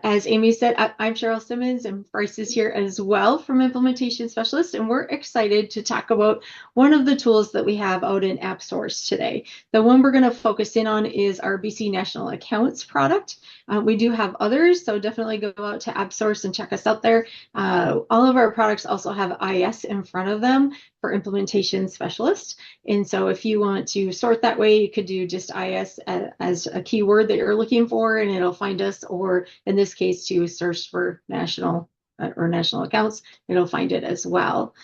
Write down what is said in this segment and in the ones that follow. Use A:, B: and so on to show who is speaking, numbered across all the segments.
A: As Amy said, I'm Cheryl Simmons, and Bryce is here as well from Implementation Specialist, and we're excited to talk about one of the tools that we have out in AppSource today. The one we're going to focus in on is our BC National Accounts product. We do have others, so definitely go out to AppSource and check us out there. All of our products also have IS in front of them for Implementation Specialist. And so if you want to sort that way, you could do just IS as a keyword that you're looking for, and it'll find us, or in this case, to search for national or national accounts, it'll find it as well.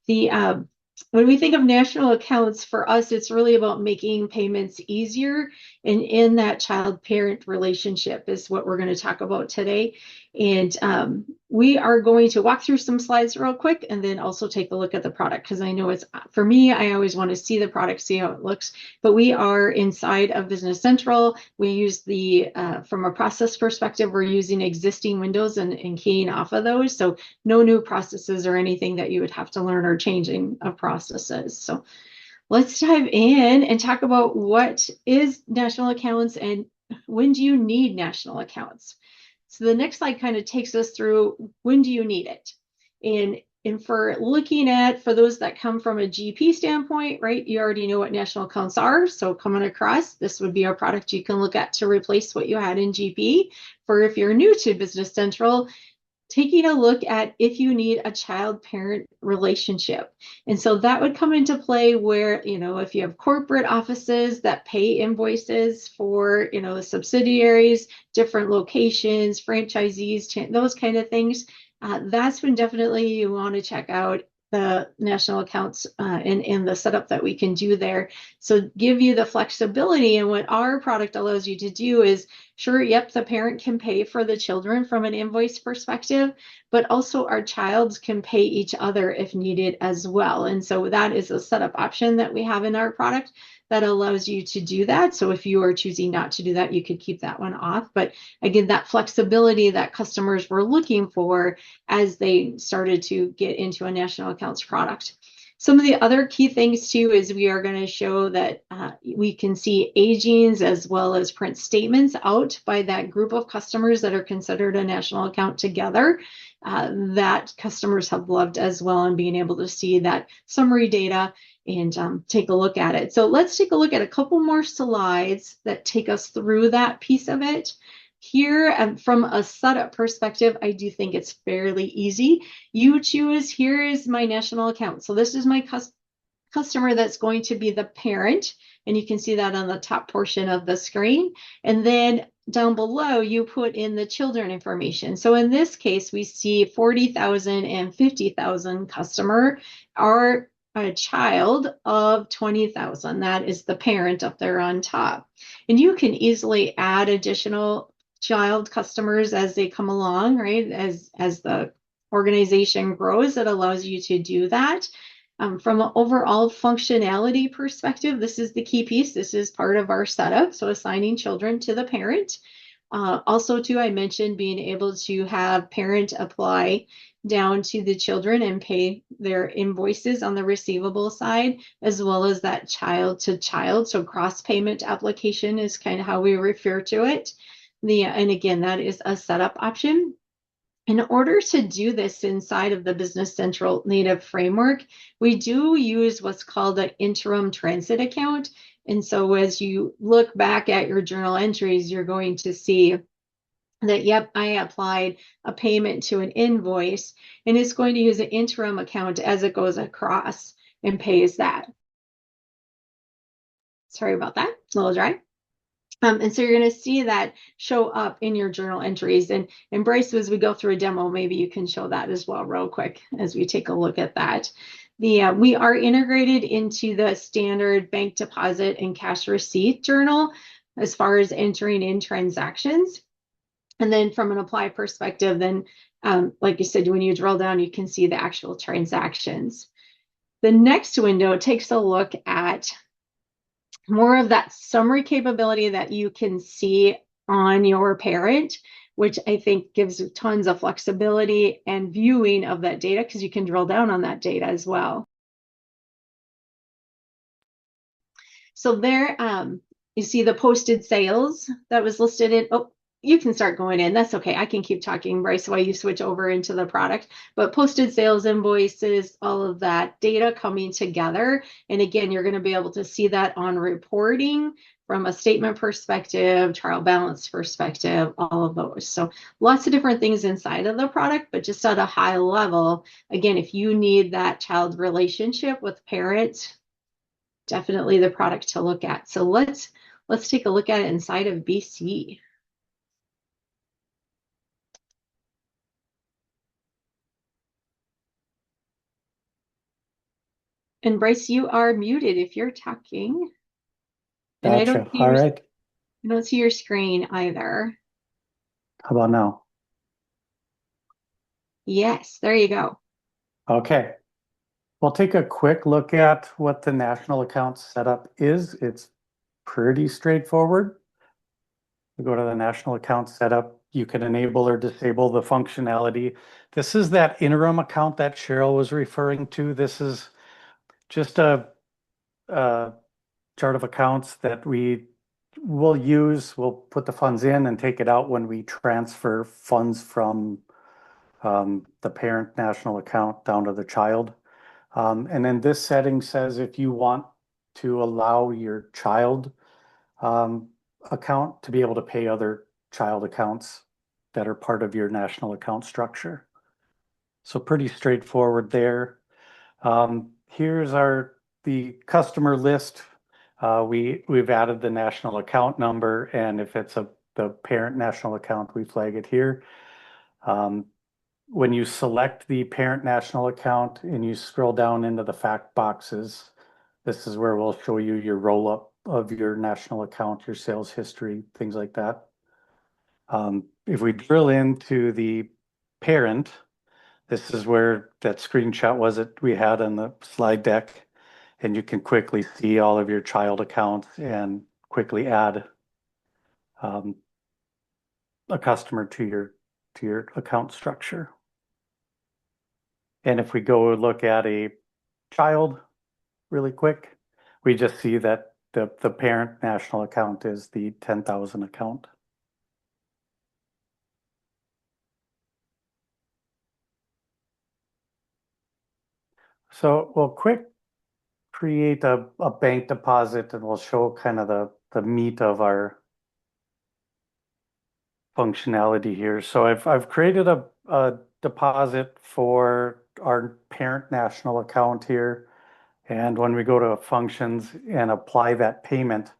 A: The when we think of national accounts, for us, it's really about making payments easier, and in that child-parent relationship is what we're going to talk about today. And we are going to walk through some slides real quick and then also take a look at the product, because I know it's, for me, I always want to see the product, see how it looks. But we are inside of Business Central. We use the, from a process perspective, we're using existing windows and keying off of those. So no new processes or anything that you would have to learn or changing of processes. So let's dive in and talk about what is national accounts and when do you need national accounts. So the next slide kind of takes us through when do you need it. And for looking at, for those that come from a GP standpoint, right, you already know what national accounts are. So coming across, this would be a product you can look at to replace what you had in GP. For if you're new to Business Central, taking a look at if you need a child-parent relationship. And so that would come into play where, you know, if you have corporate offices that pay invoices for, you know, the subsidiaries, different locations, franchisees, those kind of things, that's when definitely you want to check out the national accounts and the setup that we can do there. So give you the flexibility. And what our product allows you to do is, sure, yep, the parent can pay for the children from an invoice perspective, but also our child can pay each other if needed as well. And so that is a setup option that we have in our product that allows you to do that. So if you are choosing not to do that, you could keep that one off. But again, that flexibility that customers were looking for as they started to get into a national accounts product. Some of the other key things too is we are going to show that we can see agings as well as print statements out by that group of customers that are considered a national account together. That customers have loved as well, and being able to see that summary data and take a look at it. So let's take a look at a couple more slides that take us through that piece of it. Here, from a setup perspective, I do think it's fairly easy. You choose, here is my national account. So this is my customer that's going to be the parent, and you can see that on the top portion of the screen. And then down below, you put in the children information. So in this case, we see 40,000 and 50,000 customer are a child of 20,000. That is the parent up there on top. And you can easily add additional child customers as they come along, right? As the organization grows, it allows you to do that. From an overall functionality perspective, this is the key piece. This is part of our setup. So assigning children to the parent. Also, too, I mentioned being able to have parent apply down to the children and pay their invoices on the receivable side, as well as that child to child. So cross payment application is kind of how we refer to it. And again, that is a setup option. In order to do this inside of the Business Central native framework, we do use what's called an interim transit account. And so as you look back at your journal entries, you're going to see that, yep, I applied a payment to an invoice, and it's going to use an interim account as it goes across and pays that. Sorry about that, it's a little dry. And so you're going to see that show up in your journal entries. And Bryce, as we go through a demo, maybe you can show that as well real quick as we take a look at that. We are integrated into the standard bank deposit and cash receipt journal as far as entering in transactions. And then from an apply perspective, then like you said, when you drill down, you can see the actual transactions. The next window takes a look at more of that summary capability that you can see on your parent, which I think gives tons of flexibility and viewing of that data, because you can drill down on that data as well. So there, you see the posted sales that was listed in, oh, you can start going in. That's okay. I can keep talking, Bryce, while you switch over into the product. But posted sales invoices, all of that data coming together. And again, you're going to be able to see that on reporting from a statement perspective, trial balance perspective, all of those. So lots of different things inside of the product, but just at a high level, again, if you need that child relationship with parents, definitely the product to look at. So let's take a look at it inside of BC. And Bryce, you are muted if you're talking. And
B: Gotcha. All right.
A: I don't see your screen either.
B: How about now?
A: Yes, there you go.
B: Okay. We'll take a quick look at what the national account setup is. It's pretty straightforward. We go to the national account setup. You can enable or disable the functionality. This is that interim account that Cheryl was referring to. This is just a chart of accounts that we will use. We'll put the funds in and take it out when we transfer funds from the parent national account down to the child. And then this setting says if you want to allow your child account to be able to pay other child accounts that are part of your national account structure. So pretty straightforward there. Here's the customer list. We've added the national account number, and if it's the parent national account, we flag it here. When you select the parent national account and you scroll down into the fact boxes, this is where we'll show you your roll-up of your national account, your sales history, things like that. If we drill into the parent, this is where that screenshot was that we had on the slide deck, and you can quickly see all of your child accounts and quickly add a customer to your account structure. And if we go look at a child really quick, we just see that the parent national account is the 10,000 account. So we'll create a bank deposit, and we'll show kind of the meat of our functionality here. So I've created a deposit for our parent national account here. And when we go to functions and apply that payment,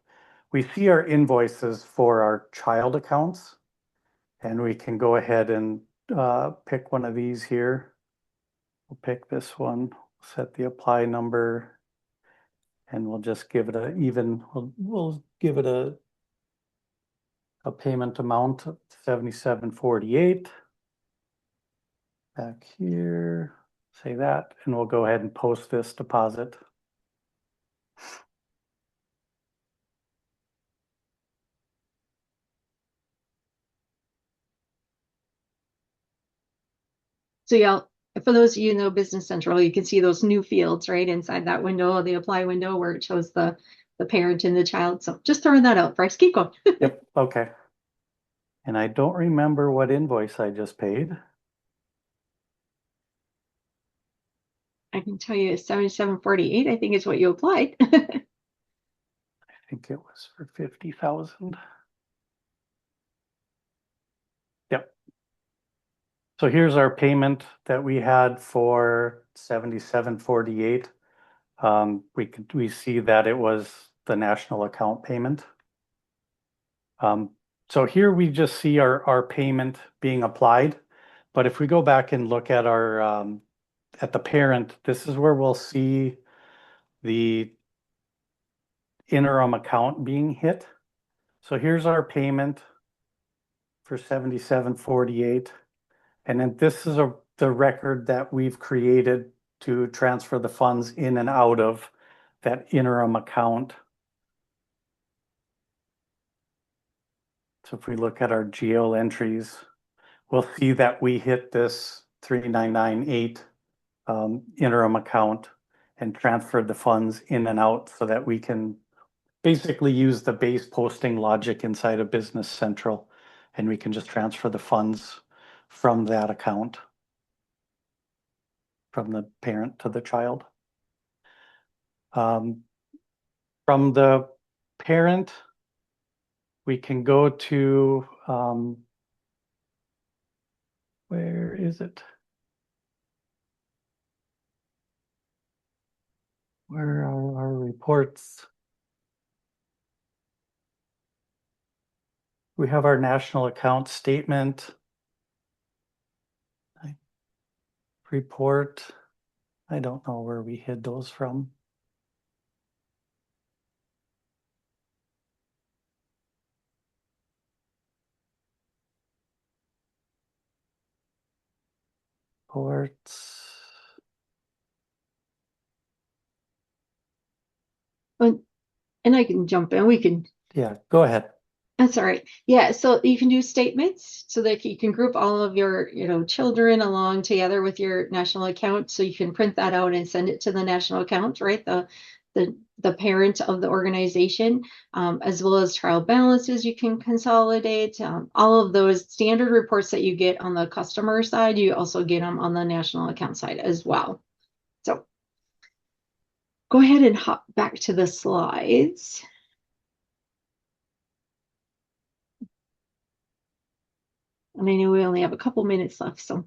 B: we see our invoices for our child accounts. And we can go ahead and pick one of these here. We'll pick this one, set the apply number, and we'll just give it we'll give it a payment amount of 77.48. Back here, say that, and we'll go ahead and post this deposit.
A: So yeah, for those of you who know Business Central, you can see those new fields right inside that window, the apply window where it shows the parent and the child. So just throwing that out, Bryce, keep going.
B: Yep, okay. And I don't remember what invoice I just paid.
A: I can tell you 77.48, I think is what you applied.
B: I think it was for 50,000. Yep. So here's our payment that we had for 77.48. We see that it was the national account payment. So here we just see our payment being applied. But if we go back and look at at the parent, this is where we'll see the interim account being hit. So here's our payment for 77.48. And then this is the record that we've created to transfer the funds in and out of that interim account. So if we look at our GL entries, we'll see that we hit this 3998 interim account and transferred the funds in and out so that we can basically use the base posting logic inside of Business Central and we can just transfer the funds from that account, from the parent to the child. From the parent, we can go to, where is it? Where are our reports? We have our national account statement report. I don't know where we hid those from. Reports.
A: And I can jump in. We can.
B: Yeah, go ahead.
A: That's all right. Yeah, so you can do statements so that you can group all of your, children along together with your national account. So you can print that out and send it to the national account, right? The parent of the organization, as well as trial balances you can consolidate. All of those standard reports that you get on the customer side, you also get them on the national account side as well. So go ahead and hop back to the slides. And I know we only have a couple minutes left, so.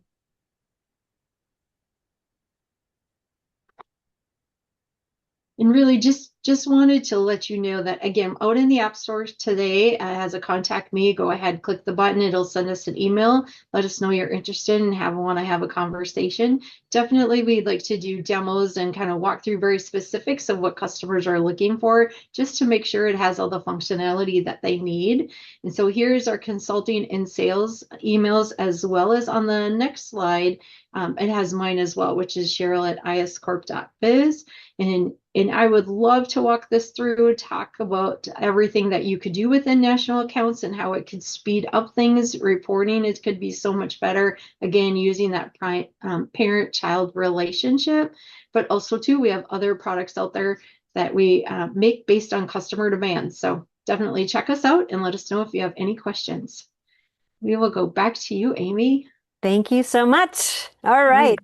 A: And really just wanted to let you know that, again, out in the App Store today, as a contact me, go ahead, click the button. It'll send us an email. Let us know you're interested and want to have a conversation. Definitely, we'd like to do demos and kind of walk through very specifics of what customers are looking for, just to make sure it has all the functionality that they need. And so here's our consulting and sales emails, as well as on the next slide, it has mine as well, which is Cheryl@iscorp.biz. And I would love to walk this through, talk about everything that you could do within national accounts and how it could speed up things. Reporting, it could be so much better, again, using that parent-child relationship. But also, too, we have other products out there that we make based on customer demand. So definitely check us out and let us know if you have any questions. We will go back to you, Amy.
C: Thank you so much. All right.